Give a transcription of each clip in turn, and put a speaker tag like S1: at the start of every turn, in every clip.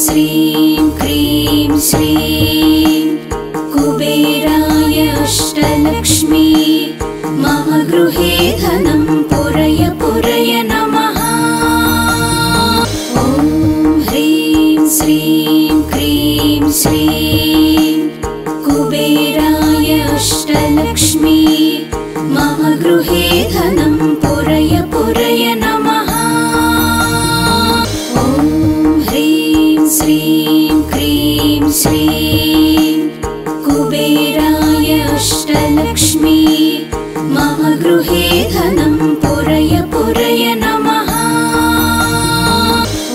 S1: श्रीं क्रीं श्रीं कुबेराय अष्टलक्ष्मी मम गृहे धनं पुरय पुरय नमः। ॐ ह्रीं श्रीं क्रीं श्रीं कुबेराय अष्टलक्ष्मी मम गृहे धनं पुरय पुरय नमः। ॐ ह्रीं श्रीं क्रीं श्रीं कुबेराय अष्टलक्ष्मी मम गृहे धनं पुरय पुरय नमः।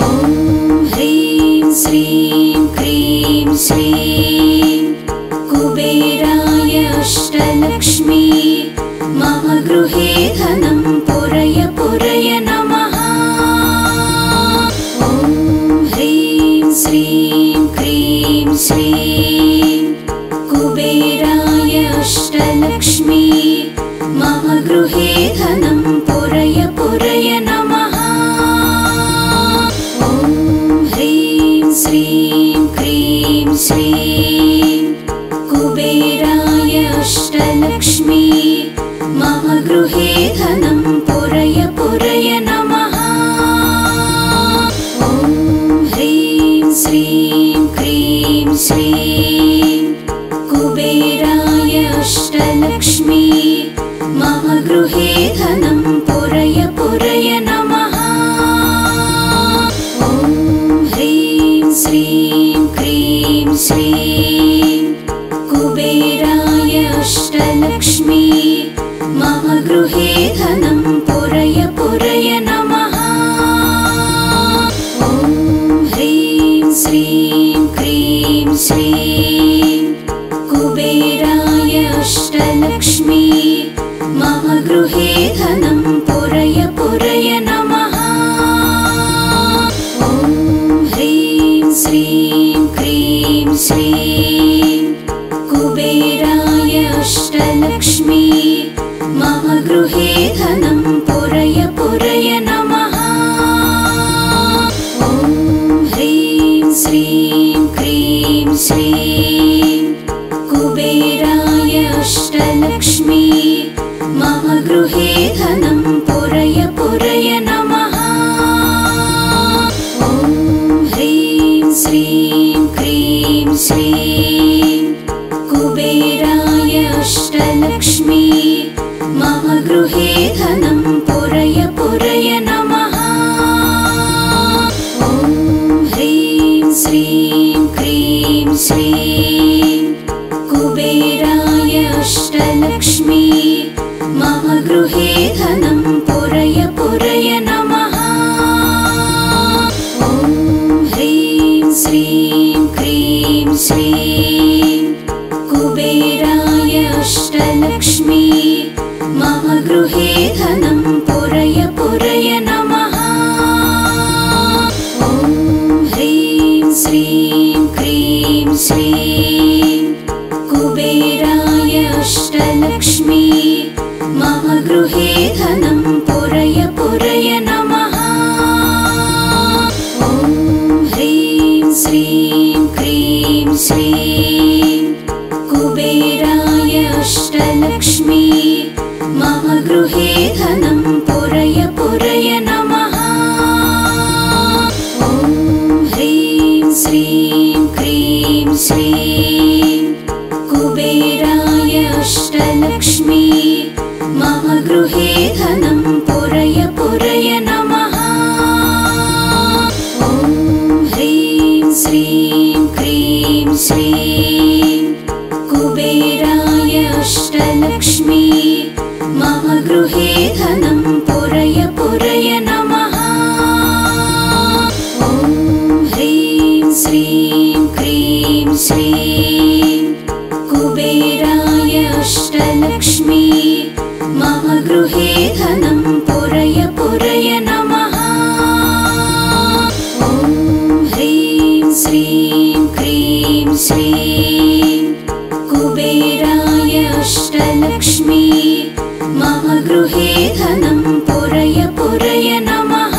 S1: ॐ ह्रीं श्रीं क्रीं श्रीं कुबेराय अष्टलक्ष्मी मम गृहे धनं पुरय पुरय नमः। ॐ ह्रीं श्रीं क्रीं श्रीं कुबेराय अष्टलक्ष्मी मम गृहे धनं पुरय पुरय नमः। ॐ ह्रीं श्रीं क्रीं श्रीं कुबेराय अष्टलक्ष्मी मम गृहे धनं पुरय पुरय नमः। ॐ ह्रीं श्रीं क्रीं श्रीं कुबेराय अष्टलक्ष्मी मम गृहे धनं पुरय पुरय नमः। ॐ ह्रीं श्रीं क्रीं श्रीं कुबेराय अष्टलक्ष्मी मम गृहे धनं पुरय पुरय नमः। ॐ ह्रीं श्रीं क्रीं श्रीं कुबेराय अष्टलक्ष्मी मम गृहे धनं पुरय पुरय नमः। ॐ ह्रीं श्रीं क्रीं श्रीं कुबेराय अष्टलक्ष्मी मम गृहे धनं पुरय पुरय नमः। ॐ ह्रीं श्रीं क्रीं श्रीं कुबेराय अष्टलक्ष्मी मम गृहे धनं पुरय पुरय नमः। ॐ ह्रीं श्रीं क्रीं श्रीं कुबेराय अष्टलक्ष्मी मम गृहे धनं पुरय पुरय नमः। ॐ ह्रीं श्रीं क्रीं श्रीं कुबेराय अष्टलक्ष्मी मम गृहे धनं पुरय पुरय नमः। ॐ ह्रीं श्रीं क्रीं श्रीं कुबेराय अष्टलक्ष्मी मम गृहे धनं पुरय पुरय नमः। ॐ ह्रीं श्रीं क्रीं श्रीं कुबेराय अष्टलक्ष्मी मम गृहे धनं पुरय पुरय नमः। ॐ ह्रीं श्रीं क्रीं श्रीं कुबेराय अष्टलक्ष्मी मम गृहे धनं पुरय पुरय नमः। ॐ ह्रीं श्रीं क्रीं श्रीं कुबेराय अष्टलक्ष्मी मम गृहे धनं पुरय पुरय नमः। ॐ ह्रीं श्रीं क्रीं श्रीं कुबेराय अष्टलक्ष्मी मम गृहे धनं पुरय पुरय नमः। ॐ ह्रीं श्रीं क्रीं श्रीं कुबेराय अष्टलक्ष्मी मम गृहे धनं पुरय पुरय नमः। ॐ ह्रीं श्रीं क्रीं श्रीं कुबेराय अष्टलक्ष्मी मम गृहे धनं पुरय पुरय नमः।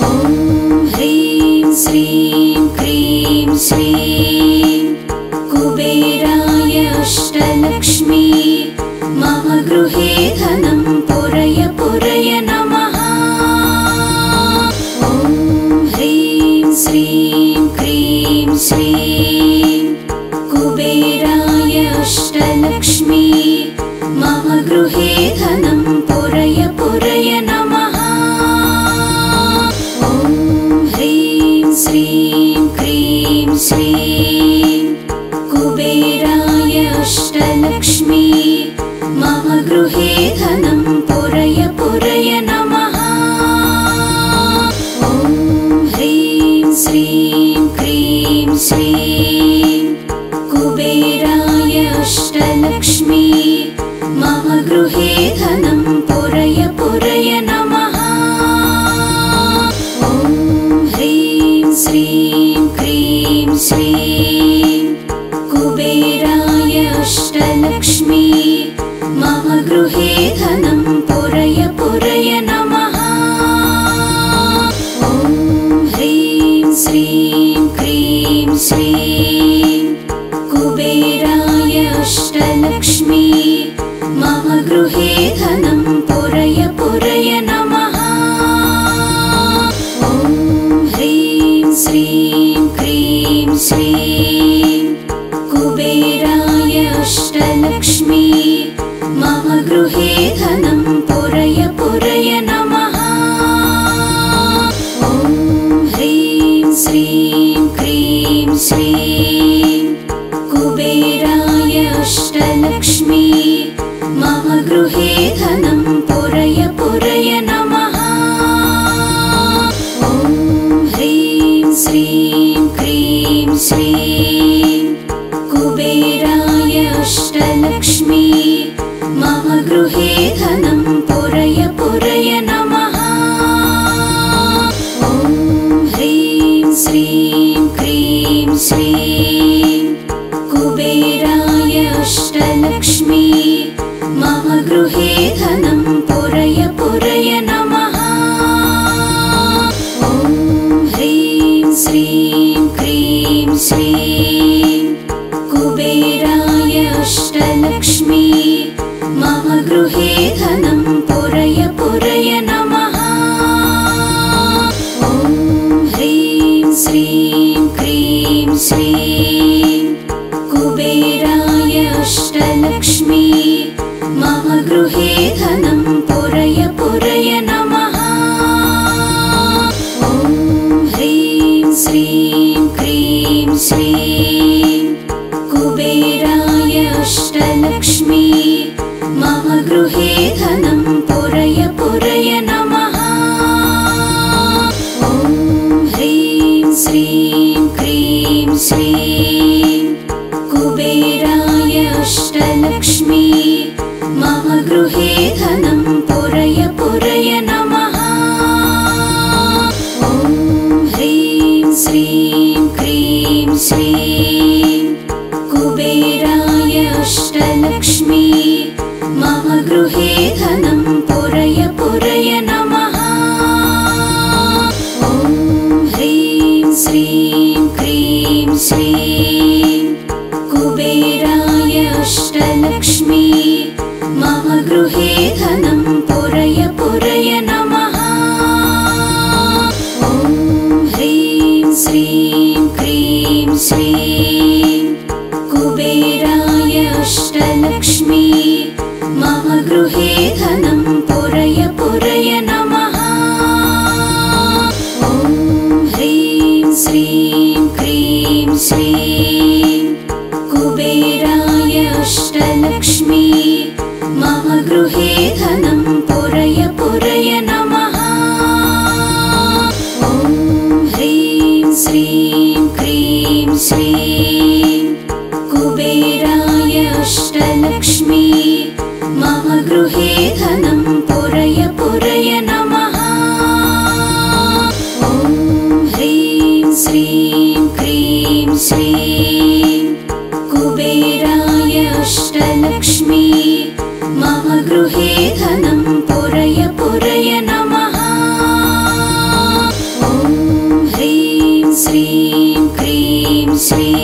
S1: ॐ ह्रीं श्रीं कुबेराय अष्टलक्ष्मी मम गृहे धनं पुरय पुरय नमः। ॐ ह्रीं श्रीं क्रीं श्रीं कुबेराय अष्टलक्ष्मी मम गृहे धनं पुरय पुरय नमः। ॐ ह्रीं श्रीं क्रीं श्रीं कुबेराय अष्टलक्ष्मी मम गृहे धनं पुरय पुरय नमः। ॐ ह्रीं श्रीं क्रीं श्रीं कुबेराय अष्टलक्ष्मी मम गृहे धनं पुरय पुरय नमः। ॐ ह्रीं श्रीं क्रीं श्रीं कुबेराय अष्टलक्ष्मी मम गृहे धनं पुरय पुरय नमः। ॐ ह्रीं श्रीं क्रीं श्रीं कुबेराय अष्टलक्ष्मी मम गृहे धनं पुरय पुरय नमः। ॐ ह्रीं श्रीं क्रीं श्रीं कुबेराय अष्टलक्ष्मी मम गृहे धनं पुरय पुरय नमः। ॐ ह्रीं श्रीं क्रीं श्रीं कुबेराय अष्टलक्ष्मी मम गृहे धनं पुरय पुरय नमः। ॐ ह्रीं श्रीं क्रीं श्रीं कुबेराय अष्टलक्ष्मी मम गृहे धनं पुरय पुरय नमः। ॐ ह्रीं श्रीं क्रीं श्रीं कुबेराय अष्टलक्ष्मी मम गृहे धनं पुरय पुरय नमः। ॐ ह्रीं श्रीं क्रीं श्रीं कुबेराय अष्टलक्ष्मी मम गृहे धनं पुरय पुरय नमः। ॐ ह्रीं श्रीं क्रीं श्रीं कुबेराय अष्टलक्ष्मी मम गृहे धनं पुरय पुरय नमः। ॐ ह्रीं श्रीं क्रीं श्रीं कुबेराय अष्टलक्ष्मी मम गृहे धनं पुरय पुरय नमः। ॐ ह्रीं श्रीं क्रीं श्रीं कुबेराय अष्टलक्ष्मी मम गृहे धनं पुरय पुरय नमः। ॐ ह्रीं श्रीं क्रीं श्रीं कुबेराय अष्टलक्ष्मी मम गृहे धनं पुरय पुरय नमः। ॐ ह्रीं श्रीं क्रीं श्रीं कुबेराय अष्टलक्ष्मी मम गृहे धनं पुरय पुरय नमः। ॐ ह्रीं श्रीं क्रीं श्रीं कुबेराय अष्टलक्ष्मी मम गृहे धनं पुरय पुरय नमः। ॐ ह्रीं श्रीं क्रीं श्रीं कुबेराय अष्टलक्ष्मी मम गृहे धनं पुरय पुरय नमः। ॐ ह्रीं श्रीं क्रीं श्रीं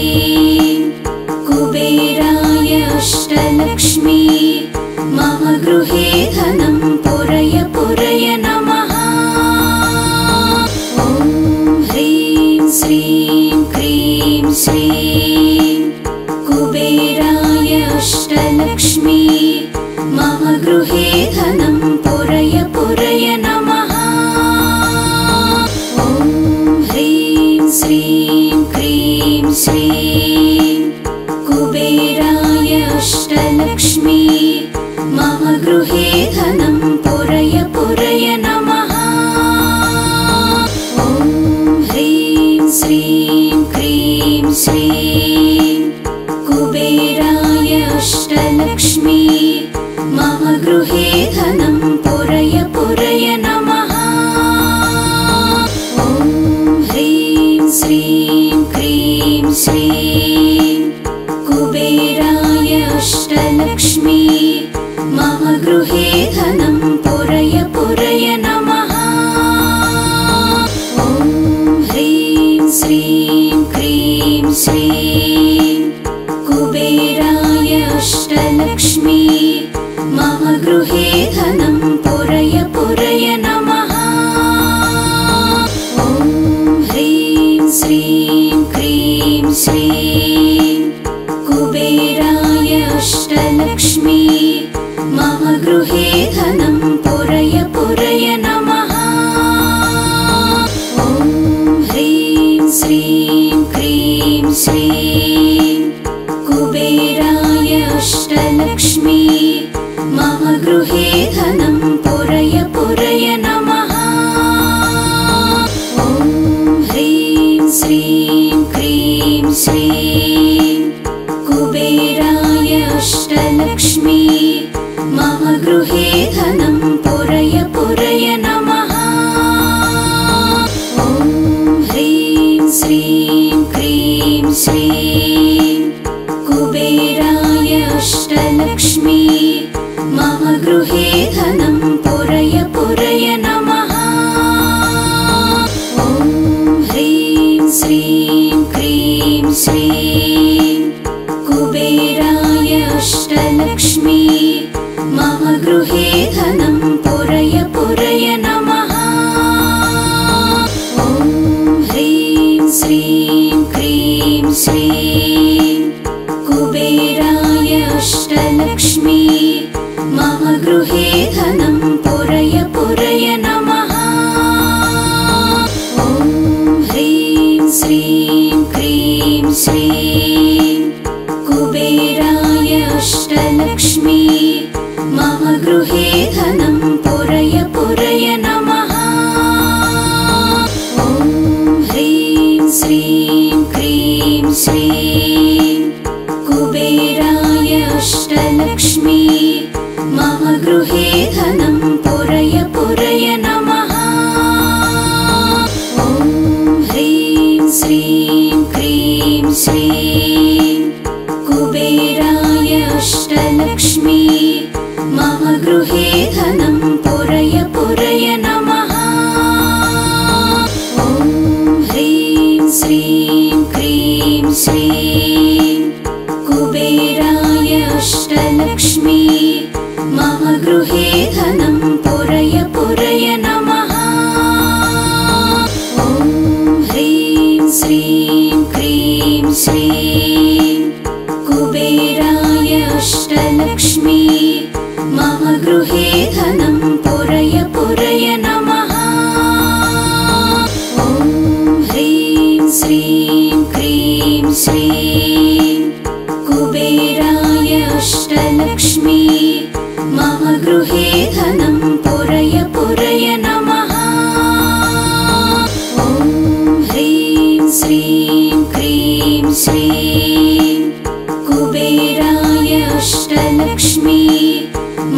S1: श्रीं कुबेराय अष्टलक्ष्मी मम गृहे धनं पुरय पुरय नमः। ॐ ह्रीं श्रीं क्रीं श्रीं कुबेराय अष्टलक्ष्मी मम गृहे धनं पुरय पुरय नमः। ॐ ह्रीं श्रीं क्रीं श्रीं कुबेराय अष्टलक्ष्मी मम गृहे धनं पुरय पुरय नमः। ॐ ह्रीं श्रीं क्रीं श्रीं कुबेराय अष्टलक्ष्मी मम गृहे धनं पुरय पुरय नमः। ॐ ह्रीं श्रीं क्रीं श्रीं कुबेराय अष्टलक्ष्मी मम गृहे धनं पुरय पुरय नमः। ॐ ह्रीं श्रीं क्रीं श्रीं कुबेराय अष्टलक्ष्मी मम गृहे धनं पुरय पुरय नमः। ॐ ह्रीं श्रीं क्रीं श्रीं कुबेराय अष्टलक्ष्मी मम गृहे धनं पुरय पुरय नमः। ॐ ह्रीं श्रीं क्रीं श्रीं कुबेराय अष्टलक्ष्मी मम गृहे धनं पुरय पुरय नमः। ॐ ह्रीं श्रीं क्रीं श्रीं कुबेराय अष्टलक्ष्मी मम गृहे धनं पुरय पुरय नमः। ॐ ह्रीं श्रीं क्रीं श्रीं कुबेराय अष्टलक्ष्मी मम गृहे धनं पुरय पुरय नमः। ॐ ह्रीं श्रीं क्रीं श्रीं कुबेराय अष्टलक्ष्मी मम गृहे धनं पुरय पुरय नमः। ॐ ह्रीं श्रीं क्रीं श्रीं कुबेराय अष्टलक्ष्मी मम गृहे धनं पुरय पुरय नमः। ॐ ह्रीं श्रीं क्रीं श्रीं कुबेराय अष्टलक्ष्मी मम गृहे धनं पुरय पुरय नमः। ॐ ह्रीं श्रीं क्रीं श्रीं कुबेराय अष्टलक्ष्मी मम गृहे धनं पुरय पुरय नमः। ॐ ह्रीं श्रीं क्रीं श्रीं कुबेराय अष्टलक्ष्मी मम गृहे धनं पुरय पुरय नमः। ॐ ह्रीं श्रीं क्रीं श्रीं कुबेराय अष्टलक्ष्मी मम गृहे धनं पुरय पुरय नमः। ॐ ह्रीं श्रीं क्रीं श्रीं कुबेराय अष्टलक्ष्मी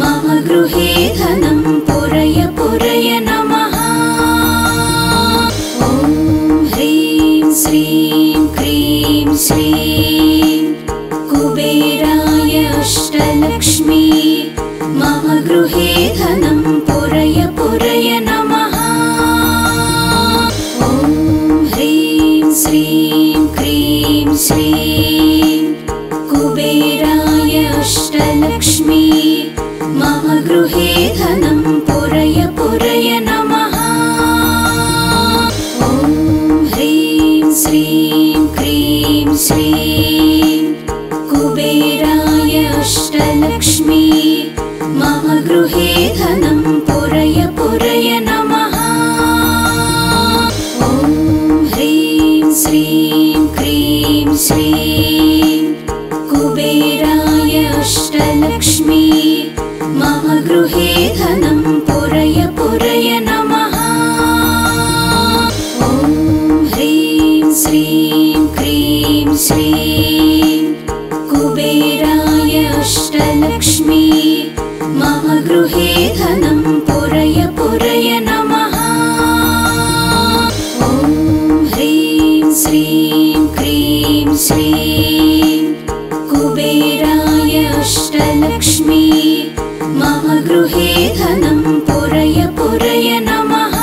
S1: मम गृहे धनं पुरय पुरय नमः। ॐ ह्रीं श्रीं क्रीं श्रीं कुबेराय अष्टलक्ष्मी मम गृहे धनं पुरय पुरय नमः। ॐ ह्रीं श्रीं क्रीं श्रीं कुबेराय अष्टलक्ष्मी मम गृहे धनं पुरय पुरय नमः। ॐ ह्रीं श्रीं क्रीं श्रीं कुबेराय अष्टलक्ष्मी मम गृहे धनं पुरय पुरय नमः। ॐ ह्रीं श्रीं क्रीं श्रीं कुबेराय अष्टलक्ष्मी मम गृहे धनं पुरय पुरय नमः। ॐ ह्रीं श्रीं क्रीं श्रीं कुबेराय अष्टलक्ष्मी मम गृहे धनं पुरय पुरय नमः। ॐ ह्रीं श्रीं क्रीं श्रीं कुबेराय अष्टलक्ष्मी मम गृहे धनं पुरय पुरय नमः।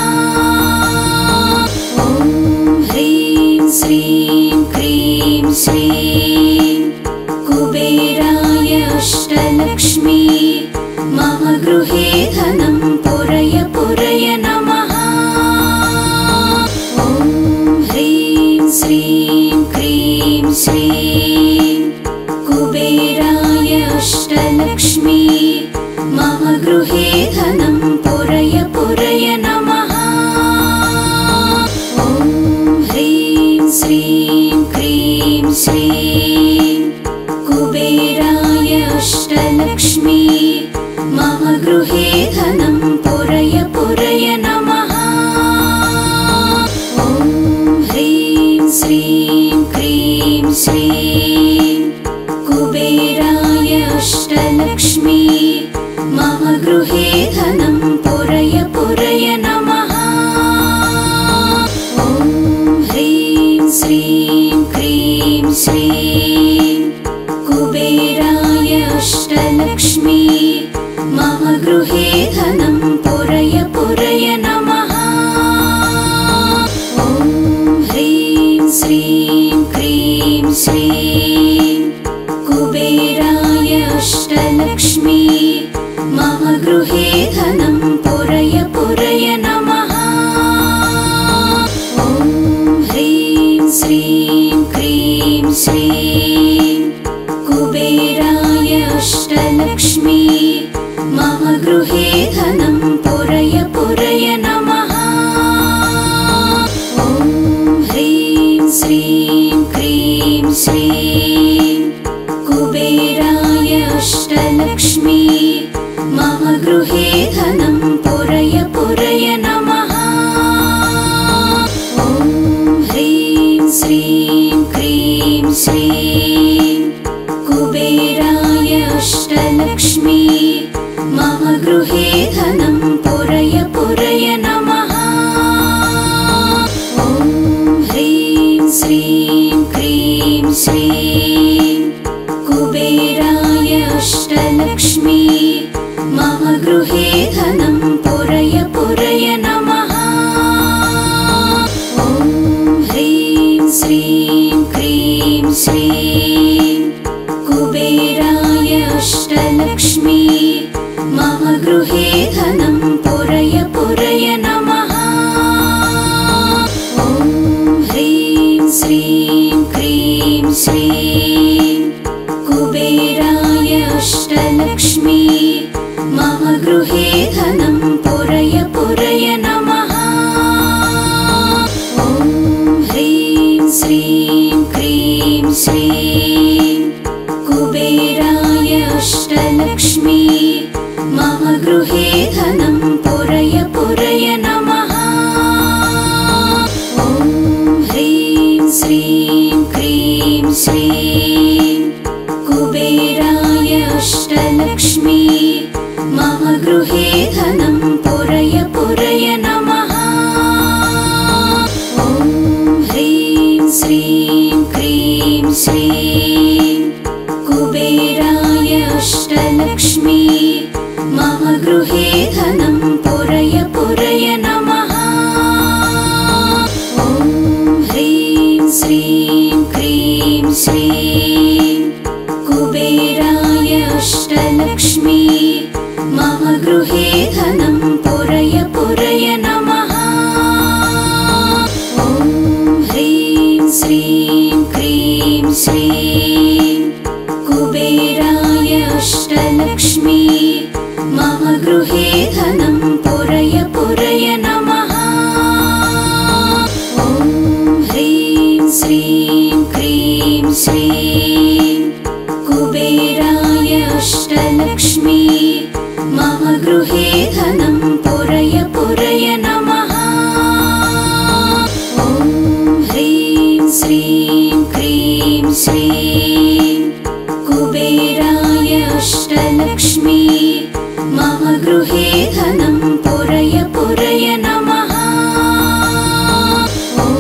S1: ॐ ह्रीं श्रीं क्रीं श्रीं कुबेराय अष्टलक्ष्मी मम गृहे धनं पुरय पुरय नमः। ॐ ह्रीं श्रीं क्रीं श्रीं कुबेराय अष्टलक्ष्मी मम गृहे धनं पुरय पुरय नमः। ॐ ह्रीं श्रीं क्रीं श्रीं कुबेराय अष्टलक्ष्मी मम गृहे धनं पुरय पुरय नमः। ॐ ह्रीं श्रीं क्रीं श्रीं कुबेराय अष्टलक्ष्मी मम गृहे धनं पुरय पुरय नमः। ॐ ह्रीं श्रीं क्रीं श्रीं कुबेराय अष्टलक्ष्मी मम गृहे धनं पुरय पुरय नमः। ॐ ह्रीं श्रीं क्रीं श्रीं कुबेराय अष्टलक्ष्मी मम गृहे धनं पुरय पुरय नमः। ॐ ह्रीं श्रीं क्रीं श्रीं कुबेराय अष्टलक्ष्मी मम गृहे धनं पुरय पुरय नमः। ॐ ह्रीं श्रीं क्रीं श्रीं कुबेराय अष्टलक्ष्मी मम गृहे धनं पुरय पुरय नमः। ॐ ह्रीं श्रीं क्रीं श्रीं कुबेराय अष्टलक्ष्मी मम गृहे धनं पुरय पुरय नमः। ॐ ह्रीं श्रीं क्रीं श्रीं कुबेराय अष्टलक्ष्मी मम गृहे धनं पुरय पुरय नमः। ॐ ह्रीं श्रीं क्रीं श्रीं कुबेराय अष्टलक्ष्मी मम गृहे धनं पुरय पुरय नमः। ॐ ह्रीं श्रीं क्रीं श्रीं कुबेराय अष्टलक्ष्मी मम गृहे धनं पुरय पुरय नमः। ॐ ह्रीं श्रीं क्रीं श्रीं कुबेराय अष्टलक्ष्मी मम गृहे धनं पुरय पुरय नमः। ॐ ह्रीं श्रीं क्रीं श्रीं कुबेराय अष्टलक्ष्मी मम गृहे धनं पुरय पुरय नमः। ॐ ह्रीं श्रीं क्रीं श्रीं कुबेराय अष्टलक्ष्मी मम गृहे धनं पुरय पुरय नमः। ॐ ह्रीं श्रीं क्रीं श्रीं श्रीं कुबेराय अष्टलक्ष्मी मम गृहे धनं पुरय पुरय नमः। ॐ ह्रीं श्रीं क्रीं श्रीं कुबेराय अष्टलक्ष्मी मम गृहे धनं पुरय पुरय नमः। ॐ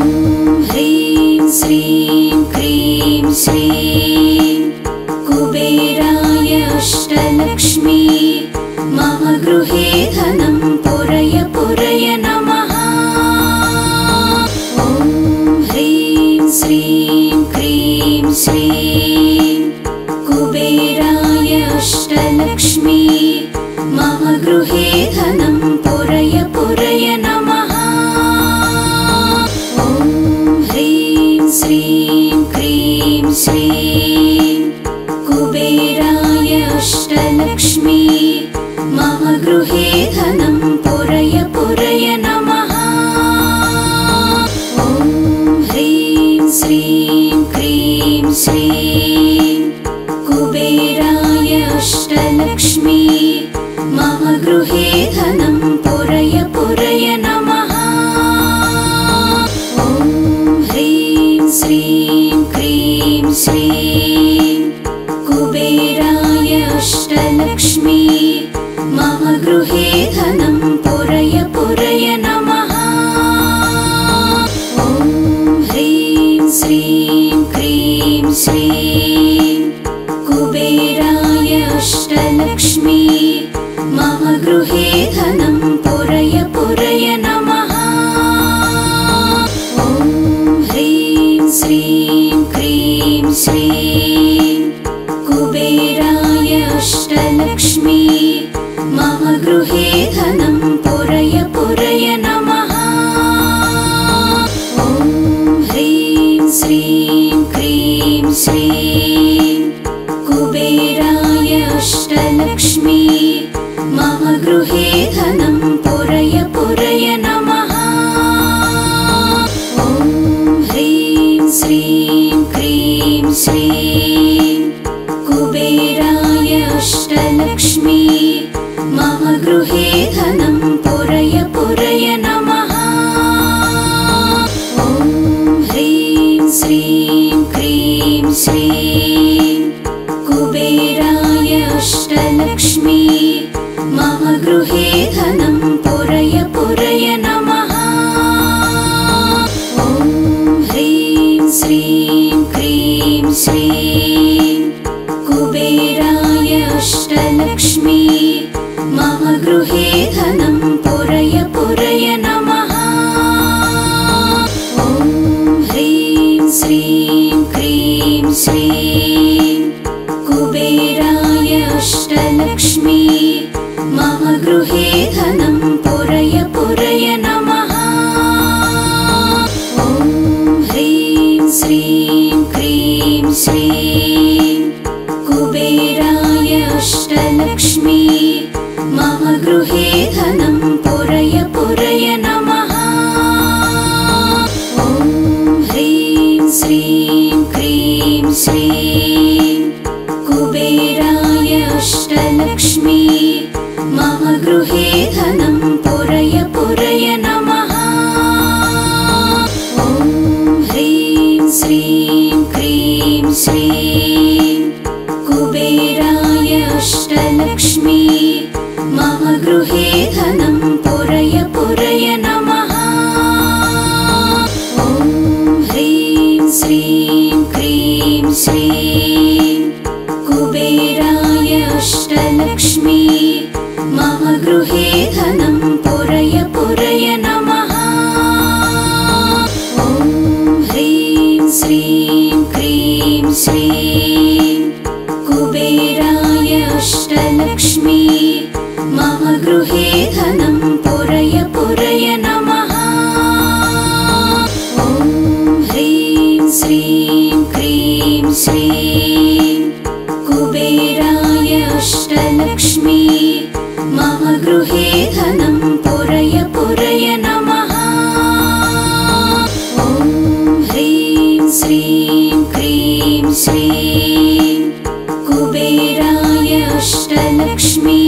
S1: ह्रीं श्रीं क्रीं श्रीं कुबेराय अष्टलक्ष्मी मम गृहे धनं पुरय पुरय नमः। ॐ ह्रीं श्रीं क्रीं श्रीं कुबेराय अष्टलक्ष्मी मम गृहे धनं पुरय पुरय नमः। ॐ ह्रीं श्रीं क्रीं श्रीं कुबेराय अष्टलक्ष्मी मम गृहे धनं पुरय पुरय नमः। ॐ ह्रीं श्रीं क्रीं श्रीं कुबेराय अष्टलक्ष्मी मम गृहे धनं पुरय पुरय नमः। ॐ ह्रीं श्रीं क्रीं श्रीं कुबेराय अष्टलक्ष्मी मम गृहे धनं पुरय पुरय नमः। ॐ ह्रीं श्रीं क्रीं श्रीं कुबेराय अष्टलक्ष्मी मम गृहे धनं पुरय पुरय नमः। ॐ ह्रीं श्रीं क्रीं श्रीं कुबेराय अष्टलक्ष्मी मम गृहे धनं पुरय पुरय नमः। ॐ ह्रीं श्रीं क्रीं श्रीं कुबेराय अष्टलक्ष्मी मम गृहे धनं पुरय पुरय नमः। ॐ ह्रीं श्रीं क्रीं श्रीं कुबेराय अष्टलक्ष्मी मम गृहे धनं पुरय पुरय नमः। ॐ ह्रीं श्रीं क्रीं श्रीं कुबेराय अष्टलक्ष्मी मम गृहे धनं पुरय पुरय नमः। ॐ ह्रीं श्रीं क्रीं श्रीं कुबेराय अष्टलक्ष्मी मम गृहे धनं पुरय पुरय नमः। ॐ ह्रीं श्रीं क्रीं श्रीं कुबेराय अष्टलक्ष्मी मम गृहे धनं पुरय पुरय नमः। ॐ ह्रीं श्रीं क्रीं श्रीं कुबेराय अष्टलक्ष्मी मम गृहे धनं पुरय पुरय नमः। ॐ ह्रीं श्रीं क्रीं श्रीं कुबेराय अष्टलक्ष्मी मम गृहे धनं पुरय पुरय नमः। ॐ ह्रीं श्रीं क्रीं श्रीं कुबेराय अष्टलक्ष्मी मम गृहे धनं पुरय पुरय नमः। ॐ ह्रीं श्रीं क्रीं श्रीं कुबेराय अष्टलक्ष्मी मम गृहे धनं पुरय पुरय नमः। ॐ ह्रीं श्रीं क्रीं श्रीं श्रीं कुबेराय अष्टलक्ष्मी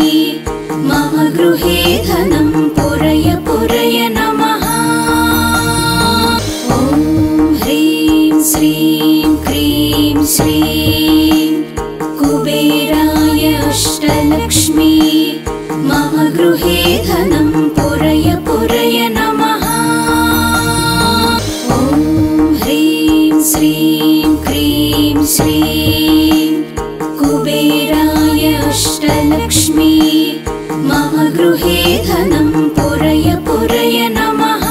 S1: मम गृहे धनं पुरय पुरय नमः। ॐ ह्रीं श्रीं क्रीं श्रीं कुबेराय अष्टलक्ष्मी मम गृहे धनं पुरय पुरय नमः। ॐ ह्रीं श्रीं क्रीं श्रीं कुबेराय अष्टलक्ष्मी मम गृहे धनं पुरय पुरय नमः।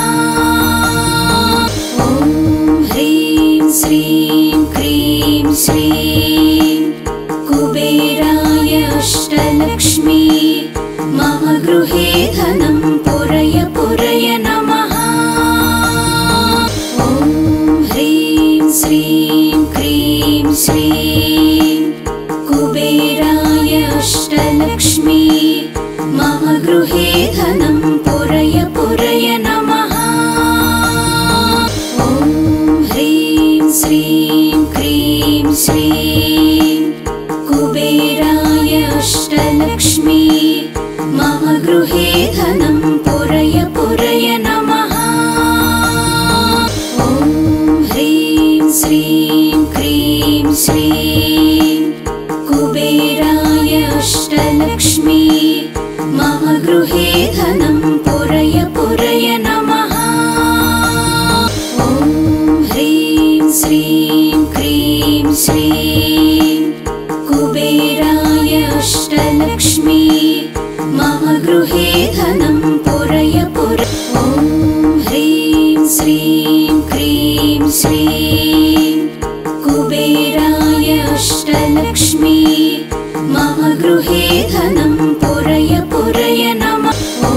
S1: ॐ ह्रीं श्रीं क्रीं श्रीं कुबेराय अष्टलक्ष्मी मम गृहे धनं पुरय पुरय नमः। ॐ ह्रीं श्रीं क्रीं श्रीं कुबेराय अष्टलक्ष्मी मम गृहे धनं पुरय पुरय नमः। ॐ ह्रीं श्रीं क्रीं श्रीं कुबेराय अष्टलक्ष्मी मम गृहे धनं पुरय पुरय नमः। ॐ ह्रीं श्रीं क्रीं श्रीं कुबेराय अष्टलक्ष्मी मम गृहे धनं पुरय पुरय नमः। ॐ ह्रीं श्रीं क्रीं श्रीं कुबेराय अष्टलक्ष्मी मम गृहे धनं पुरय पुरय। ॐ ह्रीं श्रीं क्रीं श्रीं कुबेराय अष्टलक्ष्मी मम गृहे धनं पुरय पुरय नमः। ॐ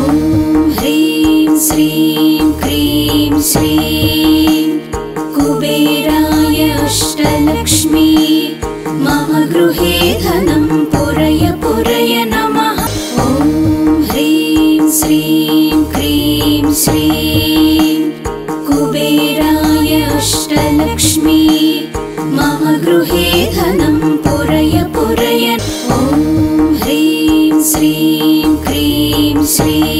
S1: ह्रीं श्रीं क्रीं श्रीं कुबेराय अष्टलक्ष्मी मम गृहे धनं पुरय पुरय नमः। ॐ ह्रीं श्रीं क्रीं श्रीं कुबेराय अष्टलक्ष्मी मम गृहे धनं पुरय पुरय। ॐ ह्रीं श्रीं क्रीं श्रीं